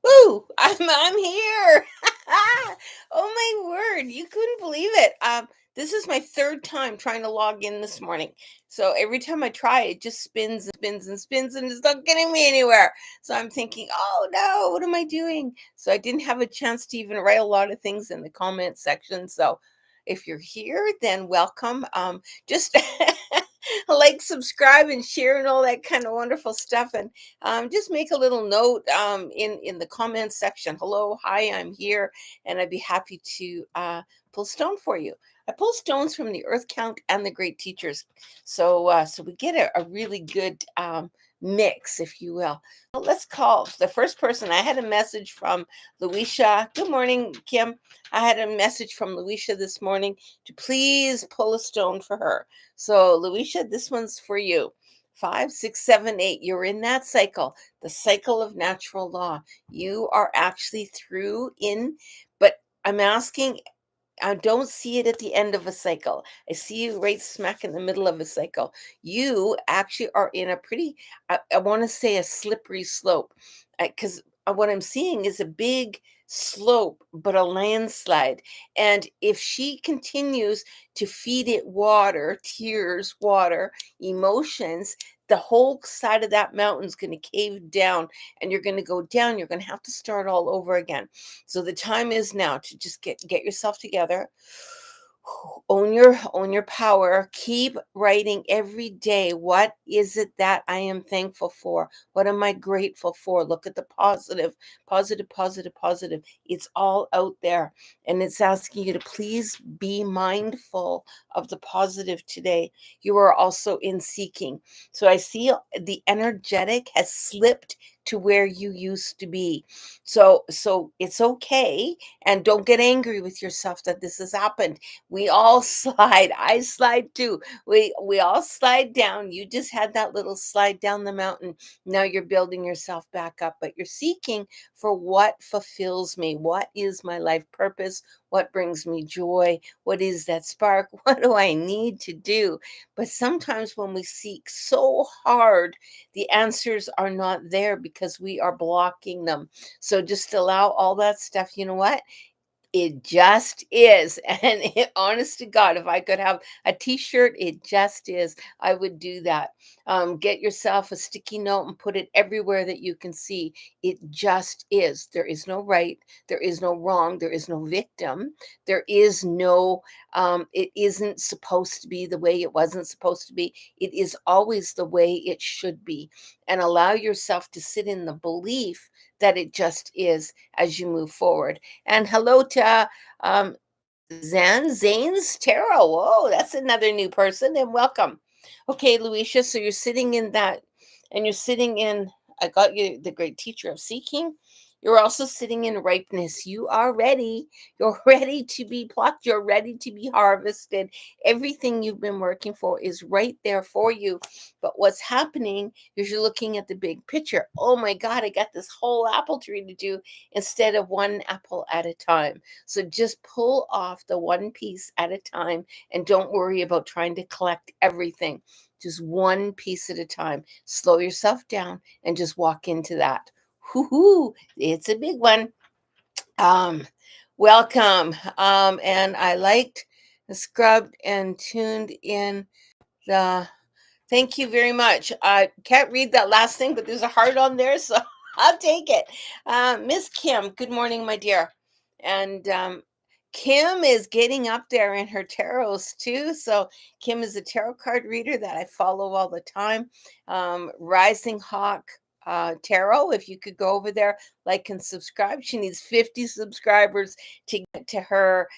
Woo! I'm here. Oh my word, you couldn't believe it. This is my third time trying to log in this morning. So every time I try, it just spins and spins and spins and it's not getting me anywhere. So I'm thinking, oh no, what am I doing? So I didn't have a chance to even write a lot of things in the comment section. So if you're here, then welcome. Just like, subscribe, and share, and all that kind of wonderful stuff. And just make a little note in the comments section. Hello, hi, I'm here, and I'd be happy to pull stone for you. I pull stones from the earth count and the great teachers, so we get a really good mix, if you will. Well, let's call the first person. I had a message from Luisha. Good morning, Kim. I had a message from Luisha this morning to please pull a stone for her. So, Luisha, this one's for you. 5, 6, 7, 8. You're in that cycle, the cycle of natural law. You are actually through in, but I'm asking, I don't see it at the end of a cycle. I see you right smack in the middle of a cycle. You actually are in a pretty, I want to say, a slippery slope. Because what I'm seeing is a big slope, but a landslide. And if she continues to feed it water, tears, water, emotions, the whole side of that mountain's going to cave down and you're going to go down. You're going to have to start all over again. So the time is now to just get yourself together. Own your power. Keep writing every day. What is it that I am thankful for? What am I grateful for? Look at the positive, positive, positive, positive. It's all out there. And it's asking you to please be mindful of the positive today. You are also in seeking. So I see the energetic has slipped to where you used to be. So it's okay, and don't get angry with yourself that this has happened. We all slide. I slide too. We all slide down. You just had that little slide down the mountain. Now you're building yourself back up, but you're seeking for what fulfills me. What is my life purpose? What brings me joy? What is that spark? What do I need to do? But sometimes when we seek so hard, the answers are not there because we are blocking them. So just allow all that stuff. You know what? It just is. And honest to God, if I could have a t-shirt, it just is, I would do that. Get yourself a sticky note and put it everywhere that you can see. It just is. There is no right. There is no wrong. There is no victim. There is no, it isn't supposed to be the way it wasn't supposed to be. It is always the way it should be. And allow yourself to sit in the belief that it just is as you move forward. And hello to Zane's Tarot. Whoa, that's another new person, and welcome. Okay, Luisha, so you're sitting in that, and you're sitting in, I got you the great teacher of seeking. You're also sitting in ripeness. You are ready. You're ready to be plucked. You're ready to be harvested. Everything you've been working for is right there for you. But what's happening is you're looking at the big picture. Oh my God, I got this whole apple tree to do instead of one apple at a time. So just pull off the one piece at a time and don't worry about trying to collect everything. Just one piece at a time. Slow yourself down and just walk into that. Hoo-hoo, it's a big one. Um, Welcome. And I liked, scrubbed, and tuned in the. Thank you very much. I can't read that last thing, but there's a heart on there, so I'll take it. Miss Kim, good morning, my dear. And Kim is getting up there in her tarots too. So Kim is a tarot card reader that I follow all the time. Rising Hawk Tarot. If you could go over there, like and subscribe. She needs 50 subscribers to get to her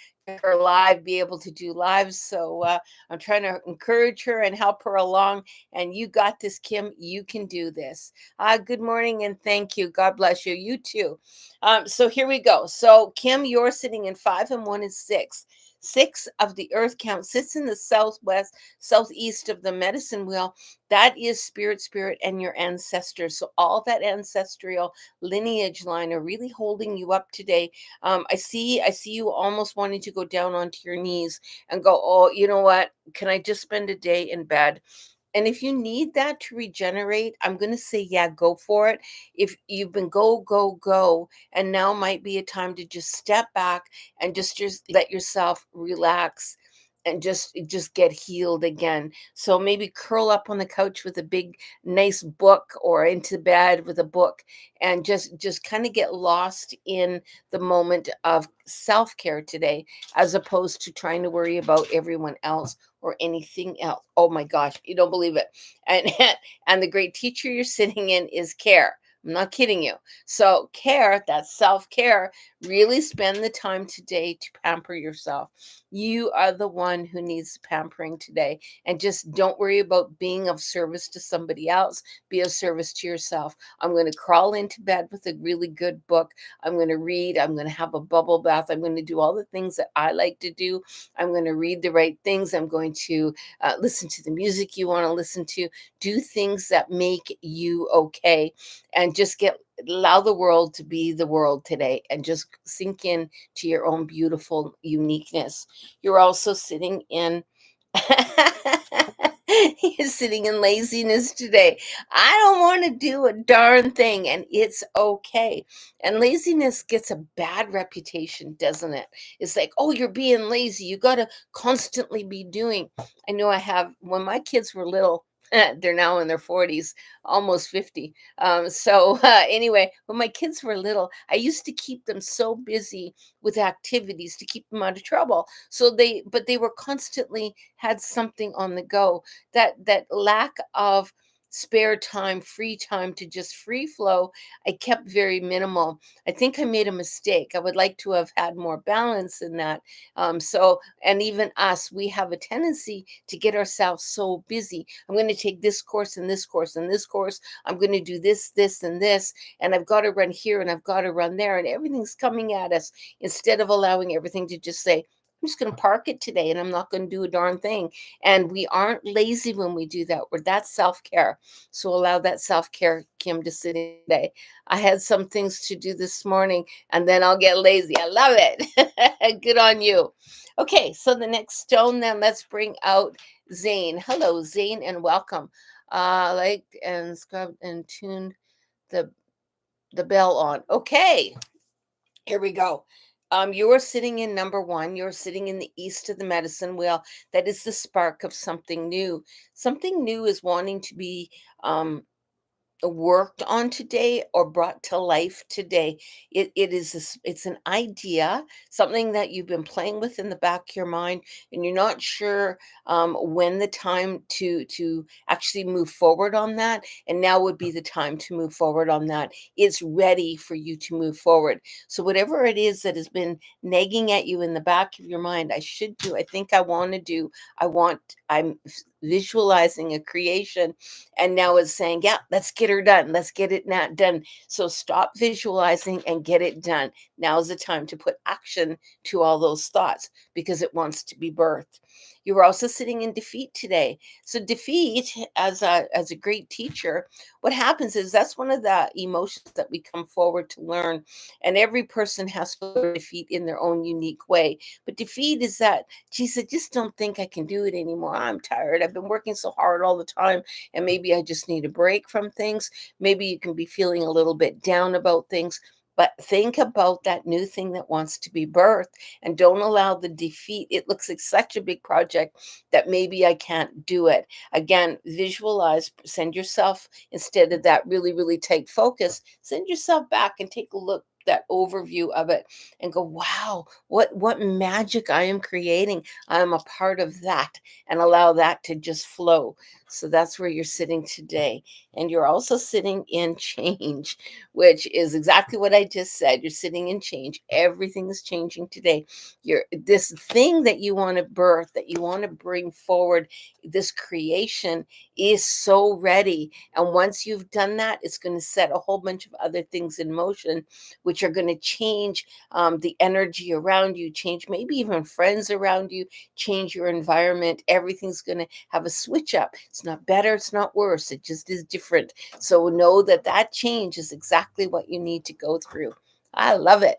live, be able to do lives. So I'm trying to encourage her and help her along. And you got this, Kim. You can do this. Good morning and thank you. God bless you. You too. So here we go. So Kim, you're sitting in 5 and 1 is 6. 6 of the earth count sits in the southwest, southeast of the medicine wheel. That is spirit, and your ancestors. So all that ancestral lineage line are really holding you up today. I see you almost wanting to go down onto your knees and go, oh, you know what? Can I just spend a day in bed? And if you need that to regenerate, I'm going to say, yeah, go for it. If you've been go, go, go, and now might be a time to just step back and just let yourself relax and just get healed again. So maybe curl up on the couch with a big nice book, or into bed with a book, and just kind of get lost in the moment of self-care today, as opposed to trying to worry about everyone else or anything else. Oh my gosh, you don't believe it. And and the great teacher you're sitting in is care. I'm not kidding you. So care, that's self-care. Really spend the time today to pamper yourself. You are the one who needs pampering today. And just don't worry about being of service to somebody else. Be of service to yourself. I'm going to crawl into bed with a really good book. I'm going to read. I'm going to have a bubble bath. I'm going to do all the things that I like to do. I'm going to read the right things. I'm going to listen to the music you want to listen to. Do things that make you okay, and just allow the world to be the world today, and just sink in to your own beautiful uniqueness. You're also sitting in He's sitting in laziness today. I don't want to do a darn thing, and it's okay. And laziness gets a bad reputation, doesn't it? It's like, oh, you're being lazy. You got to constantly be doing. I know I have, when my kids were little, they're now in their 40s, almost 50. Anyway, when my kids were little, I used to keep them so busy with activities to keep them out of trouble. But they were constantly had something on the go. That lack of spare time, free time to just free flow, I kept very minimal. I think I made a mistake. I would like to have had more balance in that. And even us, we have a tendency to get ourselves so busy. I'm going to take this course and this course and this course. I'm going to do this, this, and this, and I've got to run here and I've got to run there, and everything's coming at us, instead of allowing everything to just say, I'm just going to park it today and I'm not going to do a darn thing. And we aren't lazy when we do that. That's self-care. So allow that self-care, Kim, to sit in today. I had some things to do this morning, and then I'll get lazy. I love it. Good on you. Okay, so the next stone, then let's bring out Zane. Hello, Zane, and welcome. Liked and scrubbed and tuned the bell on. Okay, here we go. You are sitting in number one. You're sitting in the east of the medicine wheel. That is the spark of something new. Something new is wanting to be worked on today or brought to life today. It's an idea, something that you've been playing with in the back of your mind, and you're not sure when the time to actually move forward on that. And now would be the time to move forward on that. It's ready for you to move forward. So whatever it is that has been nagging at you in the back of your mind, I should do, I think I want to do, I'm visualizing a creation, and now it's saying, yeah, let's get her done, let's get it not done. So stop visualizing and get it done. Now is the time to put action to all those thoughts, because it wants to be birthed. You were also sitting in defeat today. So defeat, as a great teacher, what happens is that's one of the emotions that we come forward to learn, and every person has to learn defeat in their own unique way. But defeat is that, geez, I just don't think I can do it anymore. I'm tired. I've been working so hard all the time, and maybe I just need a break from things. Maybe you can be feeling a little bit down about things, but think about that new thing that wants to be birthed, and don't allow the defeat. It looks like such a big project that maybe I can't do it. Again, visualize, send yourself, instead of that really, really tight focus, send yourself back and take a look, that overview of it, and go, wow, what magic I am creating. I'm a part of that, and allow that to just flow. So that's where you're sitting today. And you're also sitting in change, which is exactly what I just said. You're sitting in change. Everything is changing today. You're this thing that you want to birth, that you want to bring forward, this creation is so ready. And once you've done that, it's going to set a whole bunch of other things in motion, which are going to change the energy around you, change maybe even friends around you, change your environment. Everything's going to have a switch up. It's not better, it's not worse, it just is different. So know that that change is exactly what you need to go through. I love it.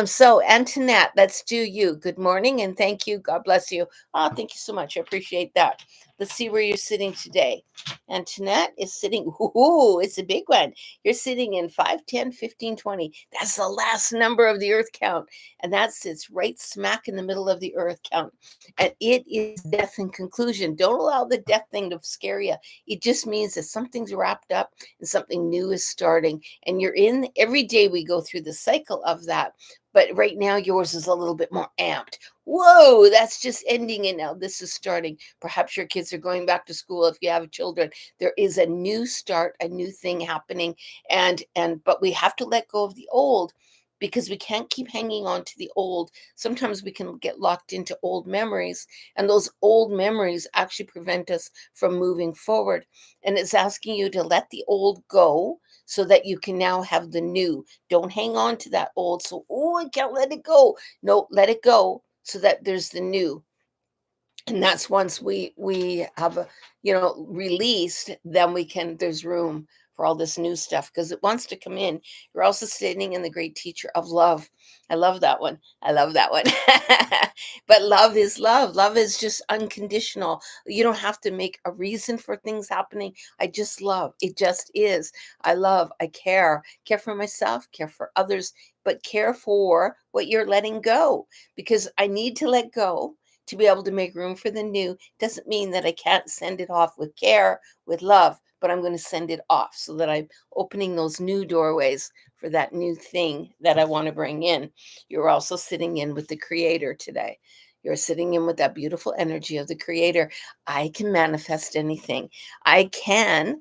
So Antoinette, let's do you. Good morning and thank you. God bless you. Oh, thank you so much. I appreciate that. Let's see where you're sitting today. Antoinette is sitting, ooh, it's a big one. You're sitting in 5, 10, 15, 20. That's the last number of the earth count. And that sits right smack in the middle of the earth count. And it is death in conclusion. Don't allow the death thing to scare you. It just means that something's wrapped up and something new is starting. And you're in, every day we go through the cycle of that. But right now, yours is a little bit more amped. Whoa, that's just ending. And now this is starting. Perhaps your kids are going back to school if you have children. There is a new start, a new thing happening. But we have to let go of the old because we can't keep hanging on to the old. Sometimes we can get locked into old memories, and those old memories actually prevent us from moving forward. And it's asking you to let the old go so that you can now have the new. Don't hang on to that old. So, oh, I can't let it go. No, let it go so that there's the new. And that's once we have released, then we can, there's room for all this new stuff because it wants to come in. You're also sitting in the great teacher of love. I love that one. I love that one. But love is love. Love is just unconditional. You don't have to make a reason for things happening. I just love. It just is. I love. I care for myself, care for others, but care for what you're letting go, because I need to let go to be able to make room for the new. Doesn't mean that I can't send it off with care, with love, but I'm going to send it off so that I'm opening those new doorways for that new thing that I want to bring in. You're also sitting in with the creator today. You're sitting in with that beautiful energy of the creator. I can manifest anything. I can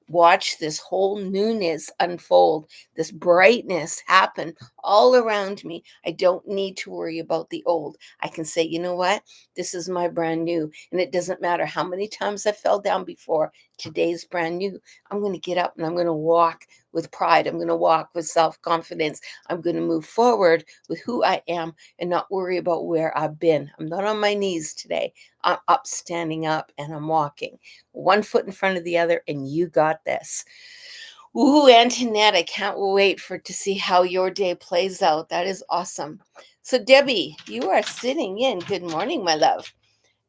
watch this whole newness unfold, this brightness happen all around me. I don't need to worry about the old. I can say, you know what? This is my brand new. And it doesn't matter how many times I fell down before. Today's brand new. I'm going to get up and I'm going to walk with pride. I'm going to walk with self-confidence. I'm going to move forward with who I am and not worry about where I've been. I'm not on my knees today. I'm up, standing up, and I'm walking one foot in front of the other, and you got this. Ooh, Antoinette, I can't wait to see how your day plays out. That is awesome. So, Debbie, you are sitting in. Good morning, my love.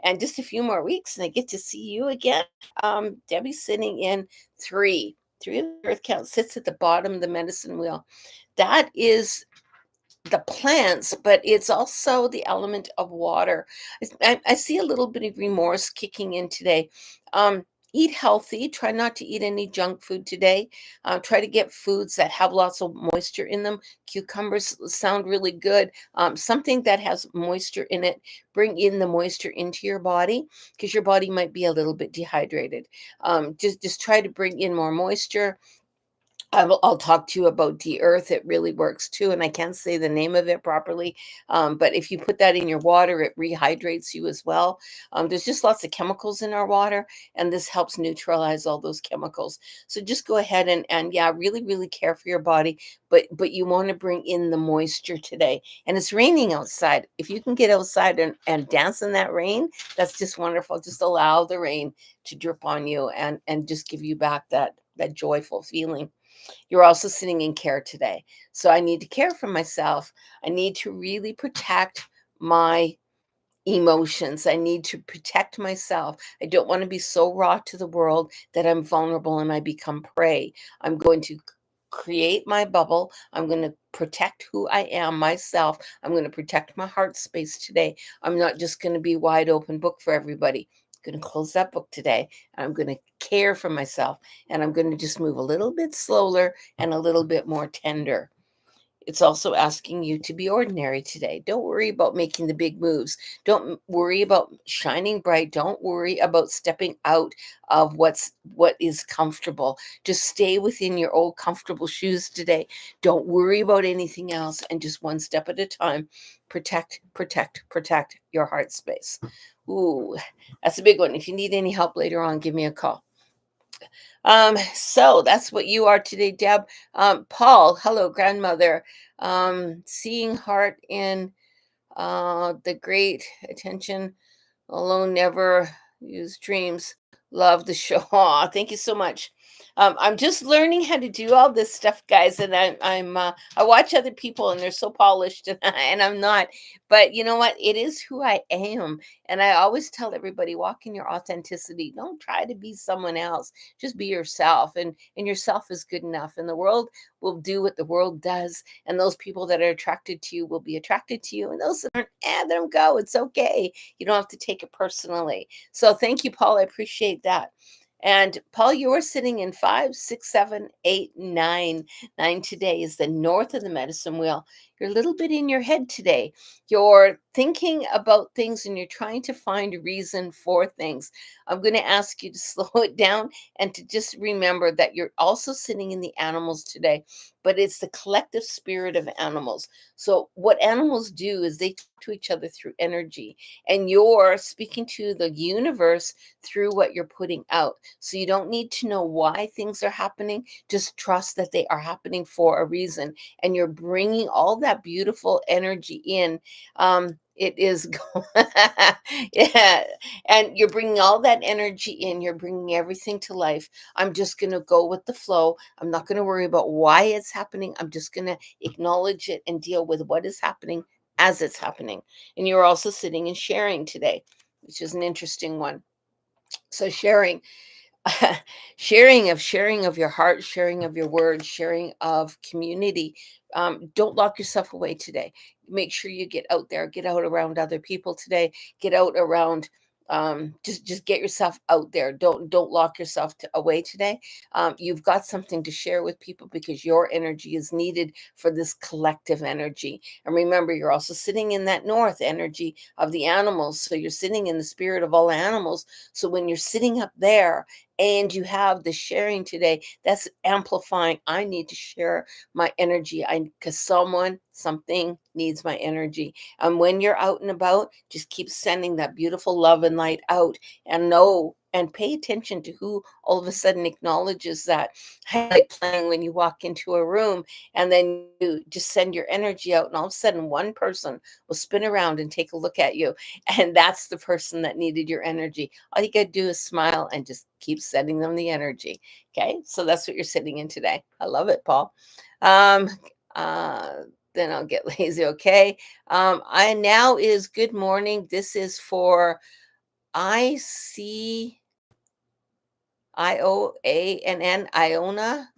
And just a few more weeks, and I get to see you again. Debbie's sitting in 3. 3 of the earth count sits at the bottom of the medicine wheel. That is the plants, but it's also the element of water. I see a little bit of remorse kicking in today. Eat healthy. Try not to eat any junk food today. Try to get foods that have lots of moisture in them. Cucumbers sound really good. Something that has moisture in it. Bring in the moisture into your body because your body might be a little bit dehydrated. Just try to bring in more moisture. I'll talk to you about de-earth. It really works too, and I can't say the name of it properly. But if you put that in your water, it rehydrates you as well. There's just lots of chemicals in our water, and this helps neutralize all those chemicals. So just go ahead and yeah, really, really care for your body. But you want to bring in the moisture today. And it's raining outside. If you can get outside and dance in that rain, that's just wonderful. Just allow the rain to drip on you and just give you back that joyful feeling. You're also sitting in care today. So I need to care for myself. I need to really protect my emotions. I need to protect myself. I don't want to be so raw to the world that I'm vulnerable and I become prey. I'm going to create my bubble. I'm going to protect who I am, myself. I'm going to protect my heart space today. I'm not just going to be wide open book for everybody. I'm going to close that book today. And I'm going to care for myself. And I'm going to just move a little bit slower and a little bit more tender. It's also asking you to be ordinary today. Don't worry about making the big moves. Don't worry about shining bright. Don't worry about stepping out of what is comfortable. Just stay within your old comfortable shoes today. Don't worry about anything else, and just one step at a time. Protect, protect, protect your heart space. Ooh, that's a big one. If you need any help later on, give me a call. So that's what you are today, Deb. Paul, hello, grandmother. Seeing heart in the great attention alone, never use dreams. Love the show. Aw, thank you so much. I'm just learning how to do all this stuff, guys, and I watch other people and they're so polished, and, and I'm not. But you know what? It is who I am, and I always tell everybody, walk in your authenticity. Don't try to be someone else. Just be yourself, and yourself is good enough. And the world will do what the world does, and those people that are attracted to you will be attracted to you, and those that aren't, let them go. It's okay. You don't have to take it personally. So thank you, Paul. I appreciate that. And Paul, you are sitting in 5, 6, 7, 8, 9. 9 today is the north of the medicine wheel. You're a little bit in your head today. You're thinking about things and you're trying to find a reason for things. I'm going to ask you to slow it down and to just remember that you're also sitting in the animals today, but it's the collective spirit of animals. So, what animals do is they talk to each other through energy, and you're speaking to the universe through what you're putting out. So you don't need to know why things are happening. Just trust that they are happening for a reason. And you're bringing all that beautiful energy in. It is, yeah. And you're bringing all that energy in. You're bringing everything to life. I'm just going to go with the flow. I'm not going to worry about why it's happening. I'm just going to acknowledge it and deal with what is happening as it's happening. And you're also sitting and sharing today, which is an interesting one. So sharing, sharing of your heart, sharing of your words, sharing of community. Don't lock yourself away today. Make sure you get out there, get out around other people today, get out around, just get yourself out there. Don't lock yourself away today. You've got something to share with people because your energy is needed for this collective energy. And remember, you're also sitting in that north energy of the animals, so you're sitting in the spirit of all animals. So when you're sitting up there and you have the sharing today, that's amplifying. I need to share my energy. I Because something needs my energy. And when you're out and about, just keep sending that beautiful love and light out, and know and pay attention to who all of a sudden acknowledges that. Highlight playing when you walk into a room, and then you just send your energy out, and all of a sudden one person will spin around and take a look at you, and that's the person that needed your energy. All you got to do is smile and just keep sending them the energy. Okay, so that's what you're sitting in today. I love it, Paul. Um, uh, then I'll get lazy. Okay. I now is good morning. This is for ICIOANN, Iona.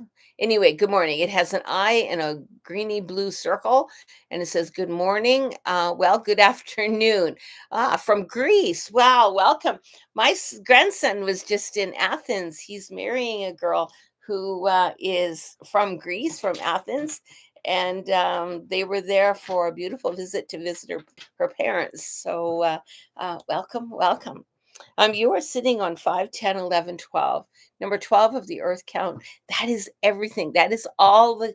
Anyway, good morning. It has an I and a greeny blue circle, and it says good morning. Well, good afternoon. From Greece. Wow, welcome. My grandson was just in Athens. He's marrying a girl who is from Greece, from Athens. And they were there for a beautiful visit to visit her parents. So, welcome, welcome. You are sitting on 5, 10, 11, 12. Number 12 of the earth count. That is everything. That is all the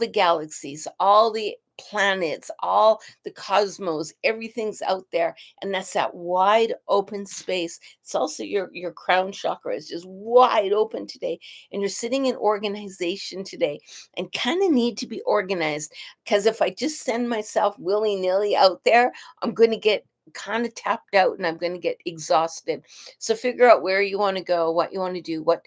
galaxies, all the planets, all the cosmos, everything's out there. And that's that wide open space. It's also your crown chakra is just wide open today. And you're sitting in organization today and kind of need to be organized. Because if I just send myself willy-nilly out there, I'm going to get kind of tapped out and I'm going to get exhausted. So figure out where you want to go, what you want to do, what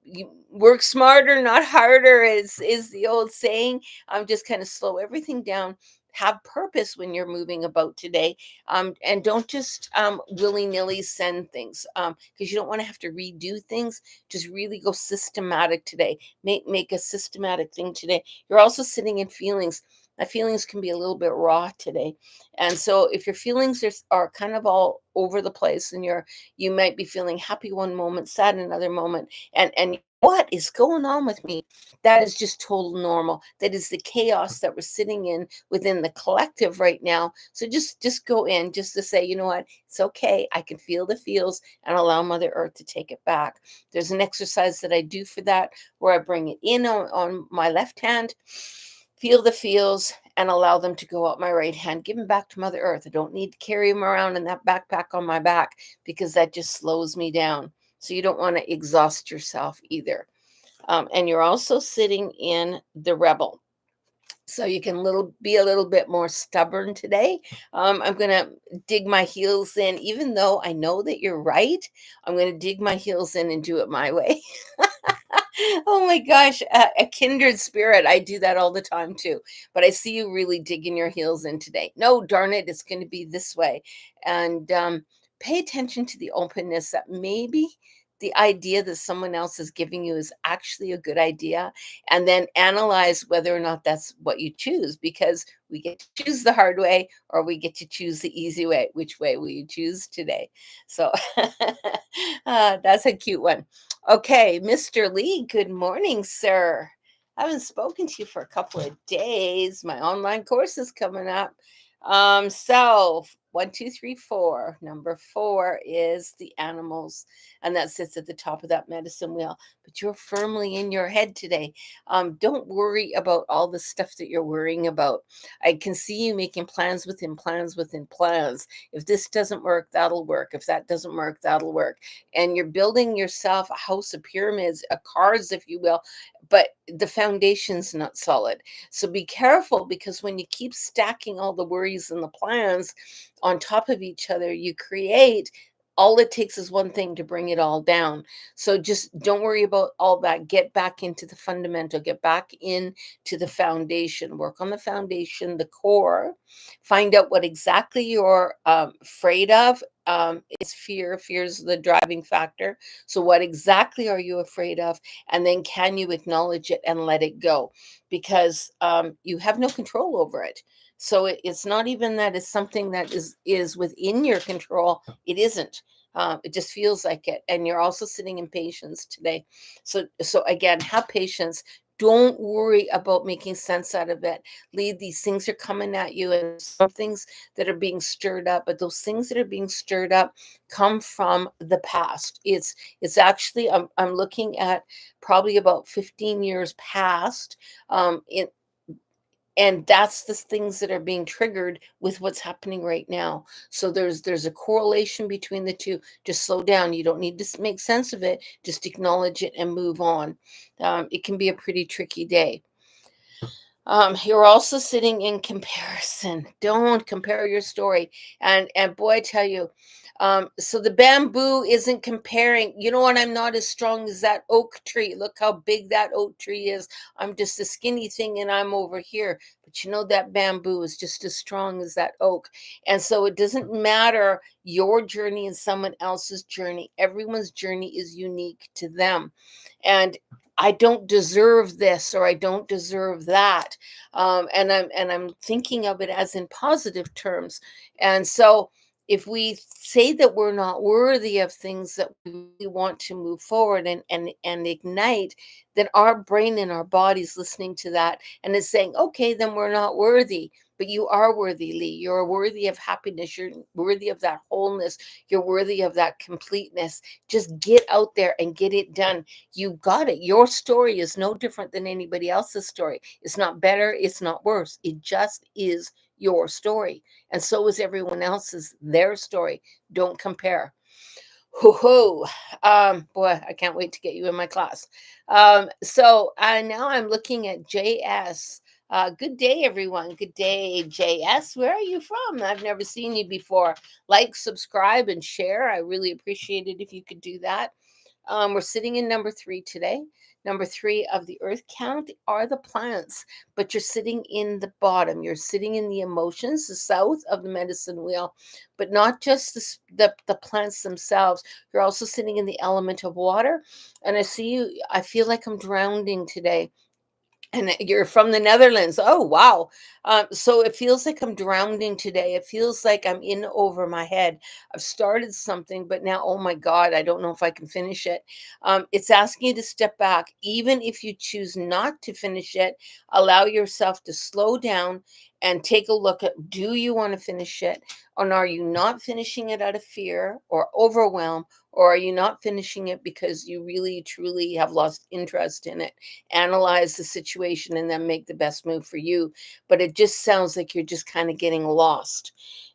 you work smarter, not harder is the old saying. Just kind of slow everything down. Have purpose when you're moving about today, and don't just willy-nilly send things, because you don't want to have to redo things. Just really go systematic today. Make a systematic thing today. You're also sitting in feelings. My feelings can be a little bit raw today. And so if your feelings are kind of all over the place, and you might be feeling happy one moment, sad another moment, and what is going on with me? That is just total normal. That is the chaos that we're sitting in within the collective right now. So just go in, just to say, you know what, it's okay. I can feel the feels and allow Mother Earth to take it back. There's an exercise that I do for that, where I bring it in on my left hand, feel the feels, and allow them to go out my right hand. Give them back to Mother Earth. I don't need to carry them around in that backpack on my back, because that just slows me down. So you don't want to exhaust yourself either. And you're also sitting in the rebel. So you can be a little bit more stubborn today. I'm gonna dig my heels in, even though I know that you're right. I'm gonna dig my heels in and do it my way. Oh my gosh, a kindred spirit. I do that all the time too. But I see you really digging your heels in today. No, darn it, it's going to be this way. And pay attention to the openness that maybe the idea that someone else is giving you is actually a good idea. And then analyze whether or not that's what you choose, because we get to choose the hard way or we get to choose the easy way. Which way will you choose today? So that's a cute one. Okay, Mr. Lee, good morning, sir. I haven't spoken to you for a couple of days. My online course is coming up. So 1, 2, 3, 4. Number 4 is the animals, and that sits at the top of that medicine wheel. But you're firmly in your head today. Don't worry about all the stuff that you're worrying about. I can see you making plans within plans within plans. If this doesn't work, that'll work. If that doesn't work, that'll work. And you're building yourself a house of pyramids, a cards, if you will, but the foundation's not solid. So be careful, because when you keep stacking all the worries and the plans on top of each other, you create, all it takes is one thing to bring it all down. So just don't worry about all that. Get back into the fundamental, get back into the foundation, work on the foundation, the core, find out what exactly you're afraid of. It's fear. Fear is the driving factor. So, what exactly are you afraid of? And then, can you acknowledge it and let it go? Because you have no control over it. So it's not even that it's something that is within your control. It isn't. It just feels like it. And you're also sitting in patience today. So again, have patience. Don't worry about making sense out of it. Lead, these things are coming at you, and some things that are being stirred up, but those things that are being stirred up come from the past. It's actually, I'm looking at probably about 15 years past. In And that's the things that are being triggered with what's happening right now. So there's a correlation between the two. Just slow down. You don't need to make sense of it. Just acknowledge it and move on. It can be a pretty tricky day. You're also sitting in comparison. Don't compare your story. And boy, I tell you, so the bamboo isn't comparing. You know what? I'm not as strong as that oak tree. Look how big that oak tree is. I'm just a skinny thing, and I'm over here. But you know that bamboo is just as strong as that oak. And so it doesn't matter your journey and someone else's journey. Everyone's journey is unique to them. And I don't deserve this, or I don't deserve that. And I'm thinking of it as in positive terms. And so if we say that we're not worthy of things that we really want to move forward and ignite, then our brain and our body's listening to that and is saying, okay, then we're not worthy. But you are worthy, Lee. You're worthy of happiness. You're worthy of that wholeness. You're worthy of that completeness. Just get out there and get it done. You got it. Your story is no different than anybody else's story. It's not better. It's not worse. It just is your story. And so is everyone else's, their story. Don't compare. Ho. Boy, I can't wait to get you in my class. So now I'm looking at JS. Good day, everyone. Good day, JS. Where are you from? I've never seen you before. Like, subscribe, and share. I really appreciate it if you could do that. We're sitting in number 3 today. Number 3 of the earth count are the plants, but you're sitting in the bottom. You're sitting in the emotions, the south of the medicine wheel, but not just the plants themselves. You're also sitting in the element of water. And I see you, I feel like I'm drowning today. And you're from the Netherlands. Oh, wow. So it feels like I'm drowning today. It feels like I'm in over my head. I've started something, but now, oh my God, I don't know if I can finish it. It's asking you to step back. Even if you choose not to finish it, allow yourself to slow down and take a look at, do you want to finish it? Or are you not finishing it out of fear or overwhelm? Or are you not finishing it because you really, truly have lost interest in it? Analyze the situation and then make the best move for you. But it just sounds like you're just kind of getting lost.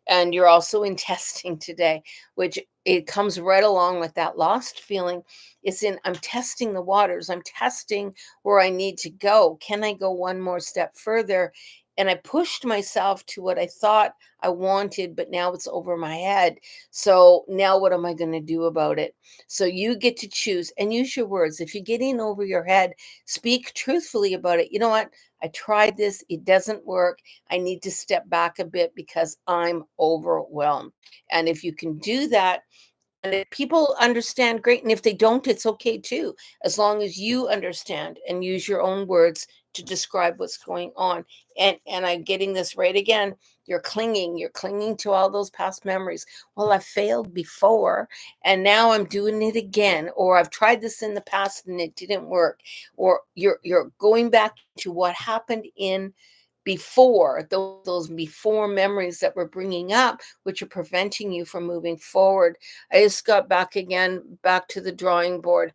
And you're also in testing today, which it comes right along with that lost feeling. It's in, I'm testing the waters. I'm testing where I need to go. Can I go one more step further? And I pushed myself to what I thought I wanted, but now it's over my head. So now what am I going to do about it? So you get to choose and use your words. If you're getting over your head, speak truthfully about it. You know what? I tried this. It doesn't work. I need to step back a bit because I'm overwhelmed. And if you can do that, and if people understand, great. And if they don't, it's okay too, as long as you understand and use your own words to describe what's going on. And I'm getting this right again. You're clinging to all those past memories. Well, I failed before and now I'm doing it again. Or I've tried this in the past and it didn't work. Or you're going back to what happened in before, those before memories that we're bringing up, which are preventing you from moving forward. I just got back to the drawing board.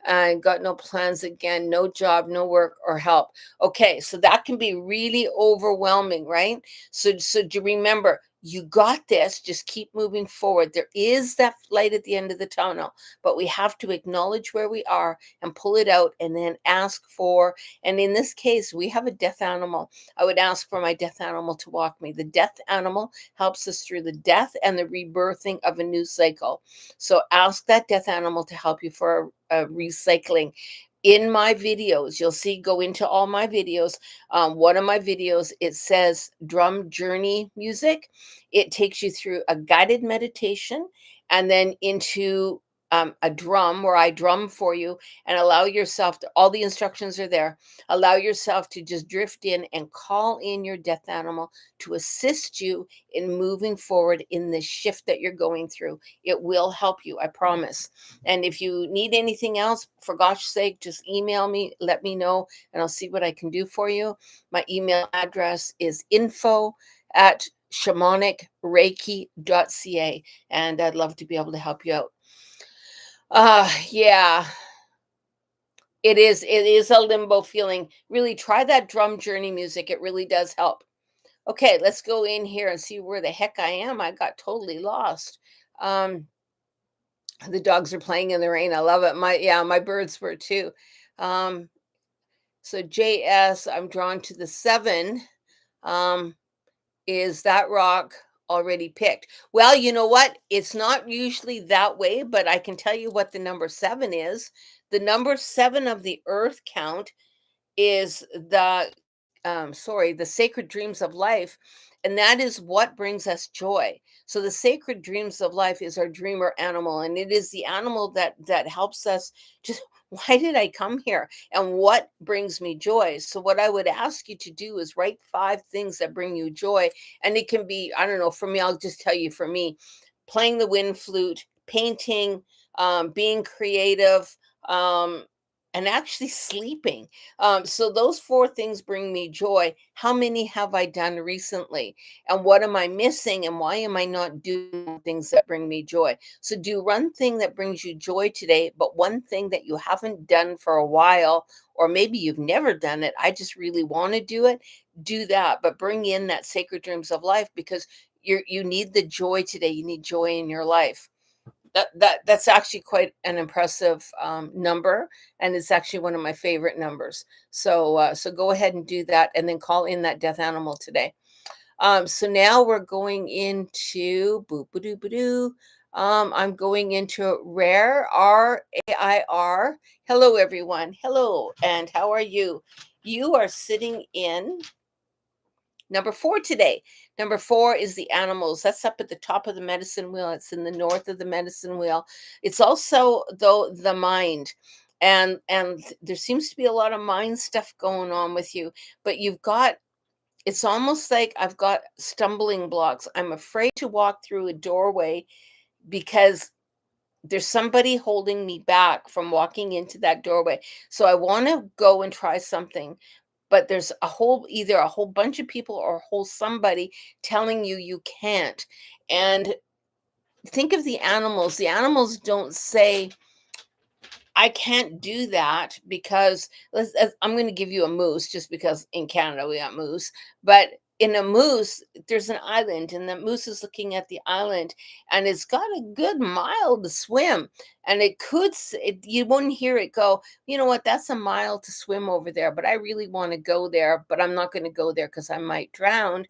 I got no plans again, no job, no work or help. Okay, so that can be really overwhelming, right? So do remember, you got this. Just keep moving forward. There is that light at the end of the tunnel, but we have to acknowledge where we are and pull it out and then ask for. And in this case, we have a death animal. I would ask for my death animal to walk me. The death animal helps us through the death and the rebirthing of a new cycle. So ask that death animal to help you for a recycling. In my videos, you'll see, go into all my videos. One of my videos, it says drum journey music. It takes you through a guided meditation and then into a drum where I drum for you and allow yourself to, all the instructions are there. Allow yourself to just drift in and call in your death animal to assist you in moving forward in the shift that you're going through. It will help you, I promise. And if you need anything else, for gosh sake, just email me, let me know, and I'll see what I can do for you. My email address is info@shamanicreiki.ca, and I'd love to be able to help you out. Yeah, it is a limbo feeling. Really try that drum journey music. It really does help. Okay, let's go in here and see where the heck I am. I got totally lost. Um, the dogs are playing in the rain. I love it. My birds were too. Um, so JS, I'm drawn to the 7. Um, is that rock already picked? Well, you know what? It's not usually that way, but I can tell you what the number 7 is. The number 7 of the earth count is the sacred dreams of life, and that is what brings us joy. So the sacred dreams of life is our dreamer animal, and it is the animal that helps us just, why did I come here and what brings me joy? So what I would ask you to do is write 5 things that bring you joy. And it can be, I don't know, for me, I'll just tell you, for me, playing the wind flute, painting, being creative, um, and actually sleeping. So those 4 things bring me joy. How many have I done recently? And what am I missing? And why am I not doing things that bring me joy? So do one thing that brings you joy today, but one thing that you haven't done for a while, or maybe you've never done it. I just really want to do it. Do that, but bring in that sacred dreams of life, because you need the joy today. You need joy in your life. That's actually quite an impressive number, and it's actually one of my favorite numbers. So go ahead and do that, and then call in that death animal today. So now we're going into boop doo doo. I'm going into rare, RAIR. Hello everyone. Hello, and how are you? You are sitting in number 4 today. Number 4 is the animals. That's up at the top of the medicine wheel. It's in the north of the medicine wheel. It's also, though, the mind. And there seems to be a lot of mind stuff going on with you, but it's almost like I've got stumbling blocks. I'm afraid to walk through a doorway because there's somebody holding me back from walking into that doorway. So I want to go and try something, but there's either a whole bunch of people or a whole somebody telling you can't. And think of the animals. The animals don't say, I can't do that, because I'm going to give you a moose, just because in Canada we got moose, but in a moose, there's an island, and the moose is looking at the island, and it's got a good mile to swim. And it could, you wouldn't hear it go, you know what, that's a mile to swim over there, but I really want to go there, but I'm not going to go there because I might drown.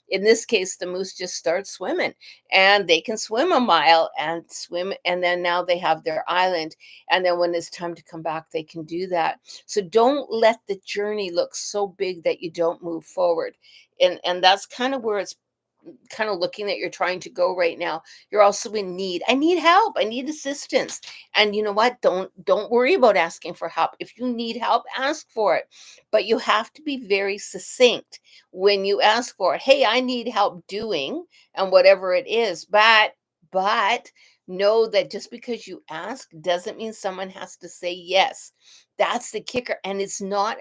In this case, the moose just starts swimming, and they can swim a mile and swim. And then now they have their island. And then when it's time to come back, they can do that. So don't let the journey look so big that you don't move forward. And that's kind of where it's kind of looking that you're trying to go right now. You're also in need. I need help. I need assistance. And you know what? Don't worry about asking for help. If you need help, ask for it. But you have to be very succinct when you ask for it. Hey, I need help doing, and whatever it is. But know that just because you ask doesn't mean someone has to say yes. That's the kicker. And it's not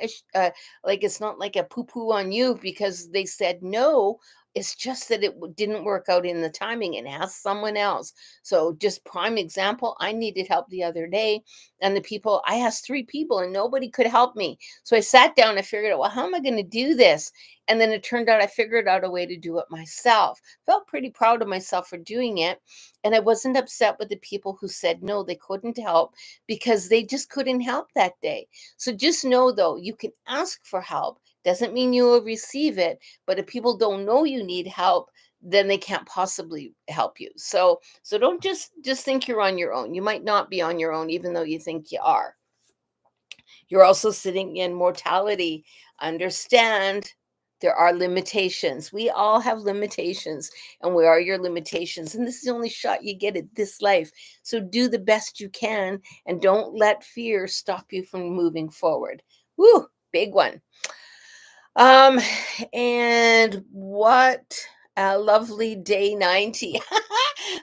like, it's not like a poo poo on you because they said no. It's just that it didn't work out in the timing, and ask someone else. So, just prime example, I needed help the other day, and I asked three people, and nobody could help me. So I sat down and figured out, well, how am I going to do this? And then it turned out I figured out a way to do it myself. Felt pretty proud of myself for doing it. And I wasn't upset with the people who said no, they couldn't help because they just couldn't help that day. So just know though, you can ask for help. Doesn't mean you will receive it, but if people don't know you need help, then they can't possibly help you. So don't just think you're on your own. You might not be on your own even though you think you are. You're also sitting in mortality. Understand there are limitations. We all have limitations, and where are your limitations? And this is the only shot you get at this life. So do the best you can, and don't let fear stop you from moving forward. Woo, big one. Um, and what a lovely day 90.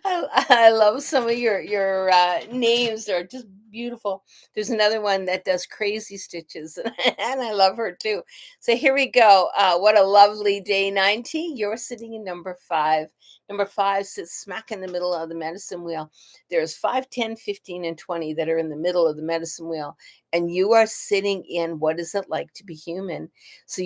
I love some of your names are just beautiful. There's another one that does crazy stitches, and I love her too. So here we go. What a lovely day 90. You're sitting in number 5. Number 5 sits smack in the middle of the medicine wheel. There's 5, 10, 15, and 20 that are in the middle of the medicine wheel, and you are sitting in what is it like to be human. So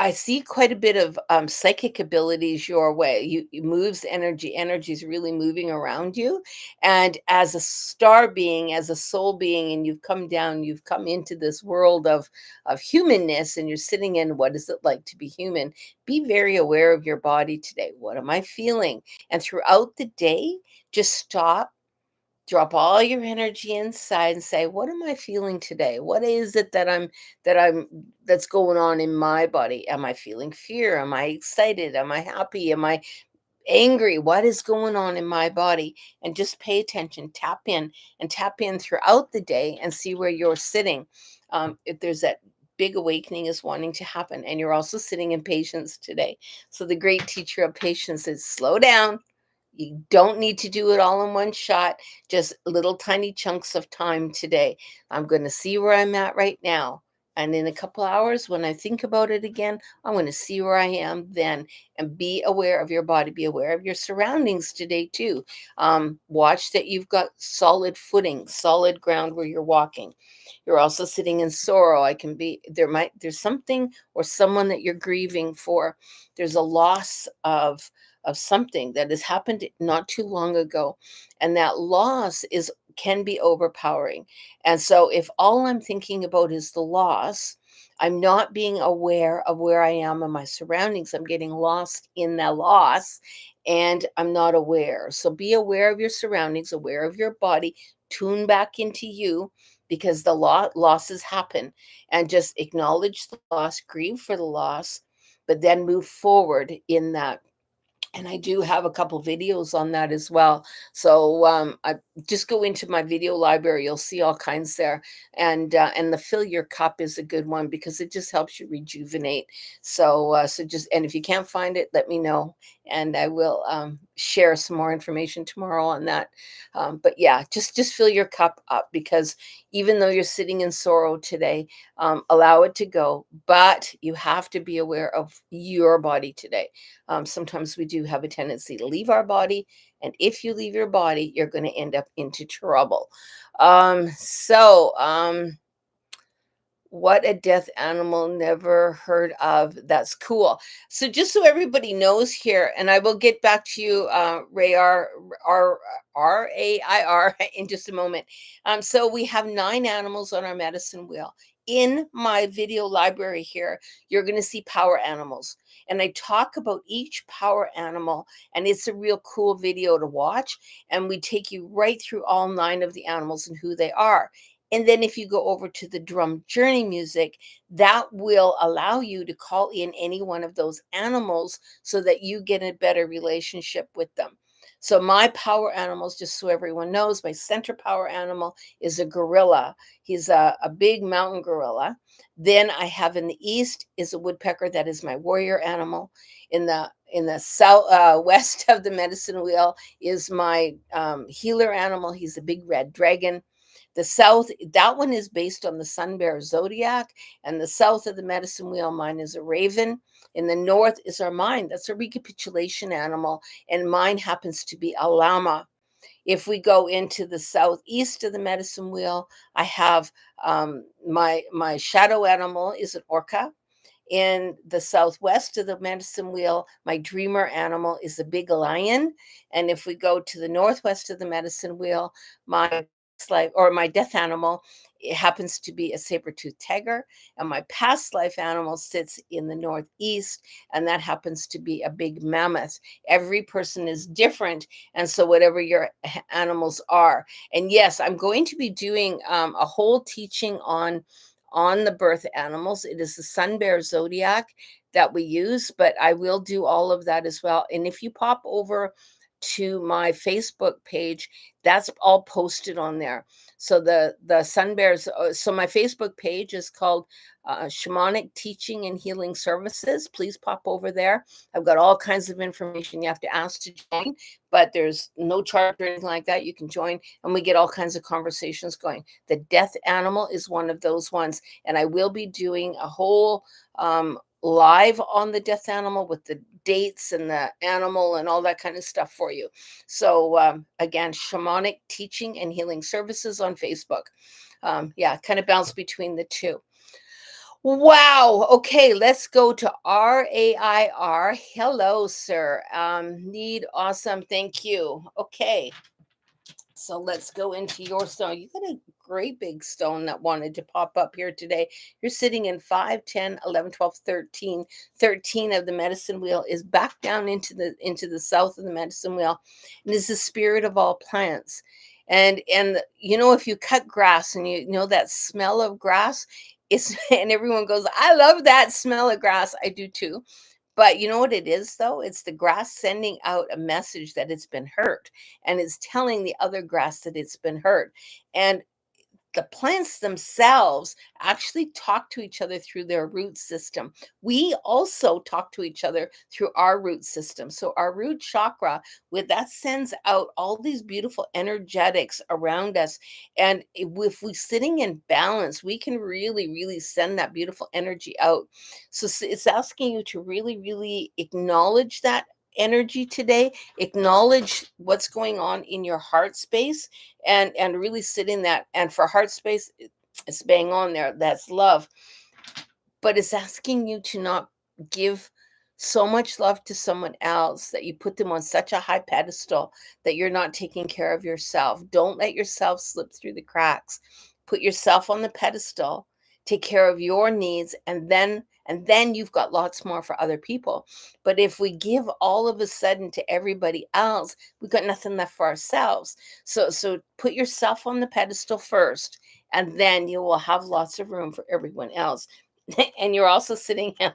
I see quite a bit of psychic abilities your way. You moves energy is really moving around you. And as a star being, as a soul being, and you've come down, you've come into this world of humanness, and you're sitting in what is it like to be human. Be very aware of your body today. What am I feeling? And throughout the day, just stop, drop all your energy inside and say, what am I feeling today? What is it that I'm that's going on in my body? Am I feeling fear? Am I excited? Am I happy? Am I angry? What is going on in my body? And just pay attention, tap in throughout the day and see where you're sitting. If there's that big awakening is wanting to happen, and you're also sitting in patience today. So the great teacher of patience is slow down. You don't need to do it all in one shot, just little tiny chunks of time today. I'm going to see where I'm at right now. And in a couple hours, when I think about it again, I'm going to see where I am then. And be aware of your body, be aware of your surroundings today, too. Watch that you've got solid footing, solid ground where you're walking. You're also sitting in sorrow. There's something or someone that you're grieving for. There's a loss of something that has happened not too long ago, and that loss is can be overpowering. And so if all I'm thinking about is the loss, I'm not being aware of where I am in my surroundings. I'm getting lost in the loss, and I'm not aware. So be aware of your surroundings, aware of your body, tune back into you, because the losses happen, and just acknowledge the loss, grieve for the loss, but then move forward in that. And I do have a couple videos on that as well. So I just go into my video library. You'll see all kinds there. And the fill your cup is a good one because it just helps you rejuvenate. So just, and if you can't find it, let me know, and I will share some more information tomorrow on that. But yeah, just fill your cup up, because even though you're sitting in sorrow today, allow it to go. But you have to be aware of your body today. Sometimes we do have a tendency to leave our body, and if you leave your body, you're going to end up into trouble. So What a death animal never heard of. That's cool. So just so everybody knows here, and I will get back to you, Ray R Rair in just a moment. So we have 9 animals on our medicine wheel. In my video library here, you're going to see power animals. And I talk about each power animal, and it's a real cool video to watch. And we take you right through all 9 of the animals and who they are. And then if you go over to the drum journey music, that will allow you to call in any one of those animals so that you get a better relationship with them. So my power animals, just so everyone knows, my center power animal is a gorilla. He's a big mountain gorilla. Then I have in the east is a woodpecker. That is my warrior animal. In the south west of the medicine wheel is my healer animal. He's a big red dragon. The south, that one is based on the sun bear zodiac, and the south of the medicine wheel, mine is a raven. In the north is our mind. That's a recapitulation animal, and mine happens to be a llama. If we go into the southeast of the medicine wheel, I have my shadow animal is an orca. In the southwest of the medicine wheel, my dreamer animal is a big lion. And if we go to the northwest of the medicine wheel, my life or my death animal, it happens to be a saber-toothed tiger. And my past life animal sits in the northeast, and that happens to be a big mammoth. Every person is different. And so whatever your animals are. And yes, I'm going to be doing a whole teaching on the birth animals. It is the sun bear zodiac that we use, but I will do all of that as well. And if you pop over to my Facebook page, that's all posted on there. So the sun bears. So my Facebook page is called Shamanic Teaching and Healing Services. Please pop over there. I've got all kinds of information. You have to ask to join, but there's no charge or anything like that. You can join, and we get all kinds of conversations going. The death animal is one of those ones, and I will be doing a whole live on the death animal with the dates and the animal and all that kind of stuff for you. So again, Shamanic Teaching and Healing Services on Facebook. Yeah, kind of bounce between the two. Wow. Okay, let's go to RAIR. Hello, sir. Need awesome. Thank you. Okay. So let's go into your stone. You got a great big stone that wanted to pop up here today. You're sitting in 5, 10, 11, 12, 13. 13 of the medicine wheel is back down into the south of the medicine wheel, and is the spirit of all plants. And if you cut grass and you know that smell of grass, it's and everyone goes, I love that smell of grass. I do too. But you know what it is, though? It's the grass sending out a message that it's been hurt, and it's telling the other grass that it's been hurt. And the plants themselves actually talk to each other through their root system. We also talk to each other through our root system. So our root chakra, with that sends out all these beautiful energetics around us. And if we're sitting in balance, we can really, really send that beautiful energy out. So it's asking you to really, really acknowledge that energy today, acknowledge what's going on in your heart space, and really sit in that. And for heart space, it's bang on there. That's love. But it's asking you to not give so much love to someone else that you put them on such a high pedestal that you're not taking care of yourself. Don't let yourself slip through the cracks. Put yourself on the pedestal, take care of your needs, and then you've got lots more for other people. But if we give all of a sudden to everybody else, we've got nothing left for ourselves. So put yourself on the pedestal first, and then you will have lots of room for everyone else. And you're also sitting in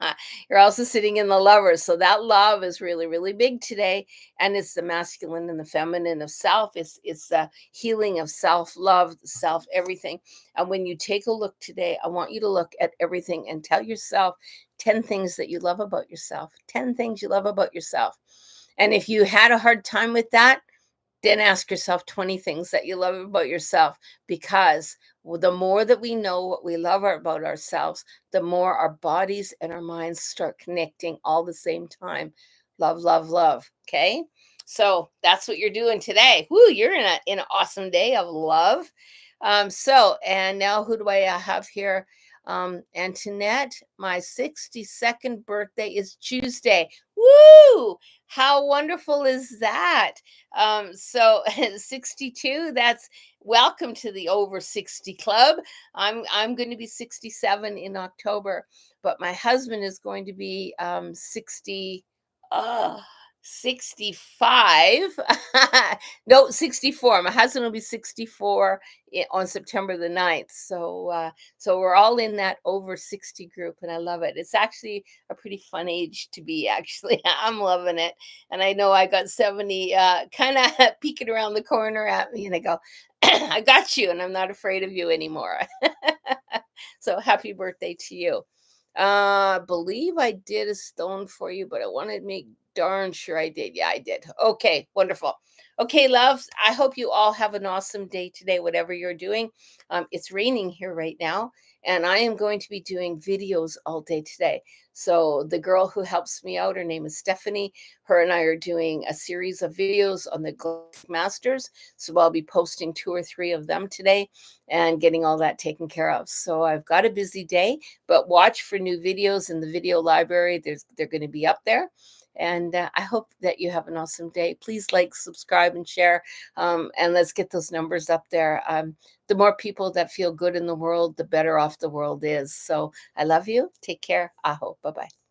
the Lovers. So that love is really, really big today. And it's the masculine and the feminine of self. It's the healing of self-love, self everything. And when you take a look today, I want you to look at everything and tell yourself 10 things that you love about yourself. 10 things you love about yourself. And if you had a hard time with that, then ask yourself 20 things that you love about yourself, because the more that we know what we love about ourselves, the more our bodies and our minds start connecting all the same time. Love, love, love. Okay. So that's what you're doing today. Woo, you're in an awesome day of love. And now who do I have here? Antoinette, my 62nd birthday is Tuesday. Woo! How wonderful is that? So 62, that's welcome to the over 60 club. I'm going to be 67 in October, but my husband is going to be 60. Uh, 65. No, 64. My husband will be 64 on September the 9th. So we're all in that over 60 group, and I love it. It's actually a pretty fun age to be, actually. I'm loving it. And I know I got 70 kind of peeking around the corner at me, and I go, I got you, and I'm not afraid of you anymore. So happy birthday to you. Believe I did a stone for you, but I want to make darn sure I did. Yeah, I did. Okay, wonderful. Okay, loves, I hope you all have an awesome day today, whatever you're doing. It's raining here right now, and I am going to be doing videos all day today. So, the girl who helps me out, her name is Stephanie. Her and I are doing a series of videos on the Galactic Masters. So, I'll be posting 2 or 3 of them today and getting all that taken care of. So, I've got a busy day, but watch for new videos in the video library. They're going to be up there. And I hope that you have an awesome day. Please like, subscribe, and share. And let's get those numbers up there. The more people that feel good in the world, the better off the world is. So I love you. Take care. Aho. Bye bye.